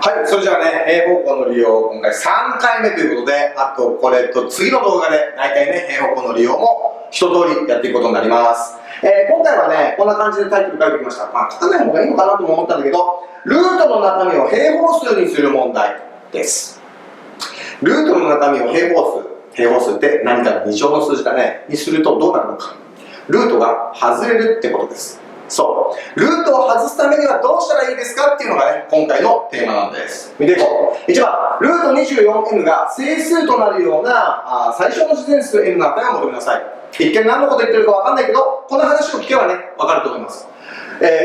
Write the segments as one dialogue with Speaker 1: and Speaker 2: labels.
Speaker 1: はい、それじゃあね、平方向の利用、今回3回目ということで、あとこれと次の動画で大体ね、平方向の利用も一通りやっていくことになります。今回はね、こんな感じでタイトル書いてきました。まあ、書かない方がいいのかなとも思ったんだけど、ルートの中身を平方数にする問題です。ルートの中身を平方数って何か2乗の数字だね、にするとどうなるのか。ルートが外れるってことです。そう。ルートを外すためにはどうしたらいいですかっていうのがね、今回のテーマなんです。見ていこう。1番、ルート 24n が整数となるような最小の自然数 n の値を求めなさい。一見何のこと言ってるかわかんないけど、この話を聞けばね、わかると思います。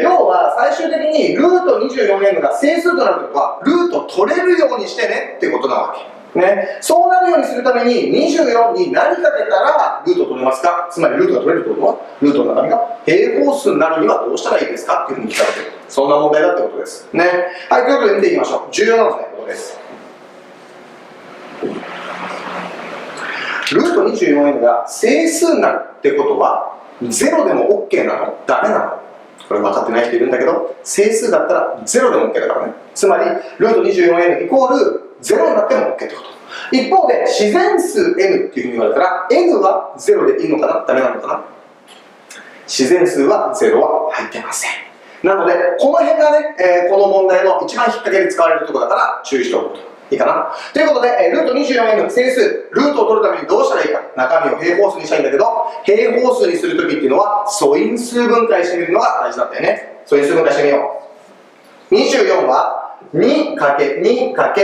Speaker 1: 要は最終的にルート 24n が整数となるときは、ルート取れるようにしてねってことなわけ。ね、そうなるようにするために24に何かけたらルートを取れますか。つまりルートが取れるということはルートの中身が平方数になるにはどうしたらいいですかっていうふうに聞かれている。そんな問題だってことですね。はい、ということで見ていきましょう。重要なのはね、ここです。ルート 24n が整数になるってことは0でも OK なの？ダメなの？これ分かってない人いるんだけど、整数だったら0でも OK だからね。つまりルート 24n イコール0になっても OK ってこと。一方で自然数 n っていうふうに言われたら n は0でいいのかな？ダメなのかな？自然数は0は入ってません。なのでこの辺がね、この問題の一番引っ掛けに使われるところだから注意しておくと。いいかなということで、ルート 24n 整数、ルートを取るためにどうしたらいいか。中身を平方数にしたいんだけど、平方数にするときっていうのは素因数分解してみるのが大事だったよね。素因数分解してみよう。24は 2×2×3 って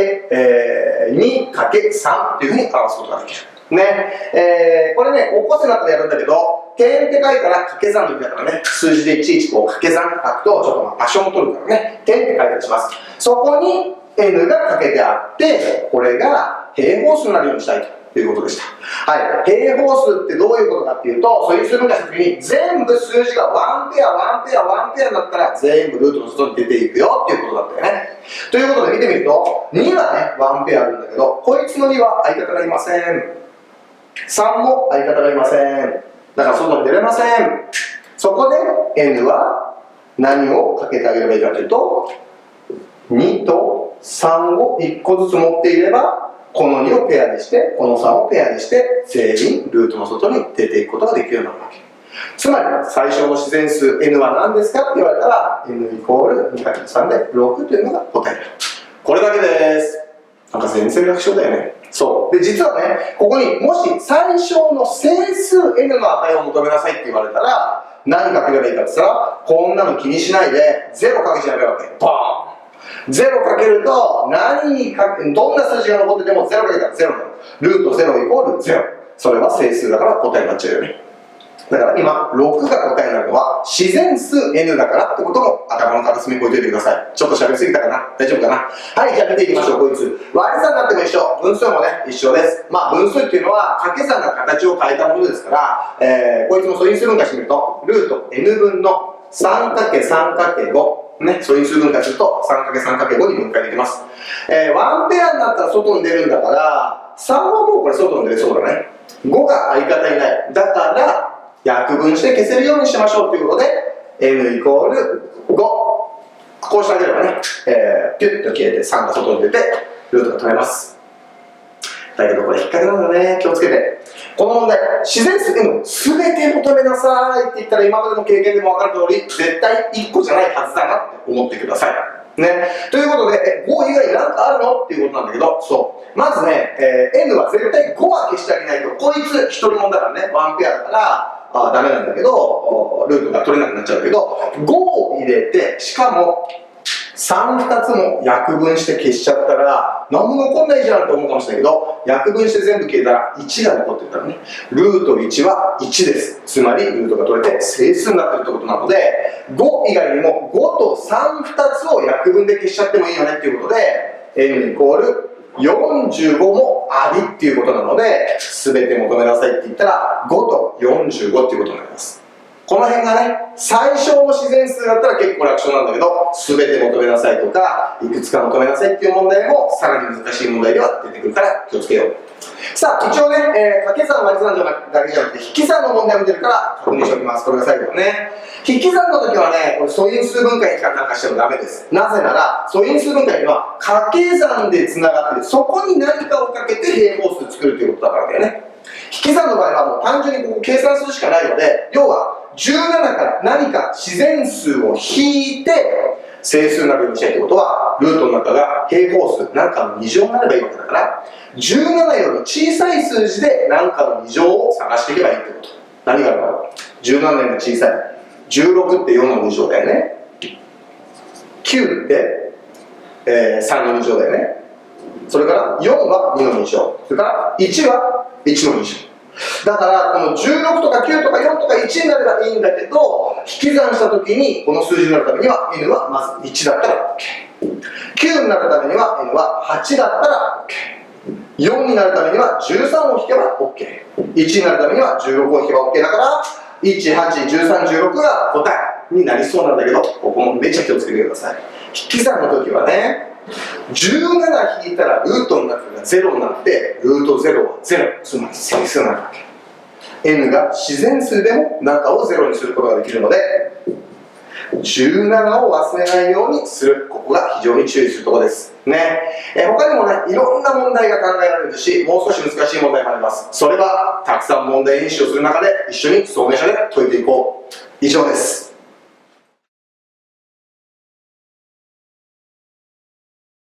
Speaker 1: いうふうに表すことができる。ね、これね、高校生の中でやるんだけど、点って書いたら掛け算の意味だからね、数字でいちいちこう掛け算書くと、ちょっと場所も取るからね、点って書いたりします。そこにn がかけてあって、これが平方数になるようにしたいということでした。はい。平方数ってどういうことかっていうと、そういう数分解したときに全部数字が1ペアだったら全部ルートの外に出ていくよっていうことだったよね。ということで見てみると、2はね、1ペアあるんだけど、こいつの2は相方がいません。3も相方がいません。だから外に出れません。そこで n は何をかけてあげればいいかというと、2と3を1個ずつ持っていれば、この2をペアにして、この3をペアにして、全員ルートの外に出ていくことができるようになるわけ。つまり、最小の自然数 n は何ですかって言われたら、n イコール 2×3 で6というのが答える。これだけです。なんか全然楽勝だよね。そう。で、実はね、ここにもし最小の整数 n の値を求めなさいって言われたら、何かければいいかって言ったら、こんなの気にしないで、0かけちゃえばいいわけ。バーン0かけるとどんな数字が残ってても0かけたら0なの。ルート0イコール0。それは整数だから答えになっちゃうよね。だから今6が答えになるのは自然数 n だからってことも頭の片隅に置いといてください。ちょっと喋りすぎたかな？大丈夫かな？はい、じゃあ見ていきましょう。こいつ割り算になっても一緒、分数もね一緒です。まあ分数っていうのは掛け算が形を変えたものですから、こいつも素因数分解してみるとルート n 分の 3×3×5ね、素因数分解すると 3×3×5 に分解できます。1ペアになったら外に出るんだから、3はもうこれ外に出れそうだね。5が相方いない。だから、約分して消せるようにしましょうということで、n イコール5。こうしてあげればね、ピュッと消えて3が外に出て、ルートが取れます。だけどこれ引っ掛けなんだね。気をつけて。この問題、自然数 n を全て求めなさいって言ったら今までの経験でも分かる通り、絶対1個じゃないはずだなって思ってください。ね。ということで、5以外何かあるのっていうことなんだけど、そう。まずね、n は絶対5は消してあげないと、こいつ一人もんだからね、1ペアだからダメなんだけど、ルートが取れなくなっちゃうんだけど、5を入れて、しかも、2つも約分して消しちゃったら何も残んないじゃんと思うかもしれないけど、約分して全部消えたら1が残ってるからね。ルート1は1です。つまりルートが取れて整数になってるってことなので、5以外にも5と3、2つを約分で消しちゃってもいいよねっていうことで、n イコール45もありっていうことなので、全て求めなさいって言ったら5と45っていうことになります。この辺がね、最小の自然数だったら結構楽勝なんだけど、全て求めなさいとか、いくつか求めなさいっていう問題もさらに難しい問題では出てくるから気をつけよう。さあ、一応ね、掛け算割り算だけじゃなくて、引き算の問題も出るから確認しておきます。これが最後だね。引き算の時はね、これ素因数分解なんかしてもダメです。なぜなら、素因数分解には掛け算でつながってる、そこに何かをかけて平方数作るということだからだよね。引き算の場合はもう単純にここ計算するしかないので、要は17から何か自然数を引いて整数になるようにしたいってことは、ルートの中が平方数何かの2乗になればいいわけだから、17より小さい数字で何かの2乗を探していけばいいってこと。何があるかな。17より小さい。16って4の2乗だよね。9って、3の2乗だよね。それから4は2の2乗。それから1は1の2乗。だからこの16とか9とか4とか1になればいいんだけど、引き算した時にこの数字になるためには n はまず1だったら OK。9 になるためには n は8だったら OK。4 になるためには13を引けば OK。1 になるためには16を引けば OK だから、1、8、13、16が答えになりそうなんだけど、ここもめっちゃ気をつけてください。引き算の時はね、17引いたらルートの中が0になって、ルート0は0、つまり整数になるわけ。n が自然数でも中を0にすることができるので、17を忘れないようにする。ここが非常に注意するところですね。他にもね、いろんな問題が考えられるし、もう少し難しい問題もあります。それはたくさん問題演習をする中で一緒に総合者で解いていこう。以上です。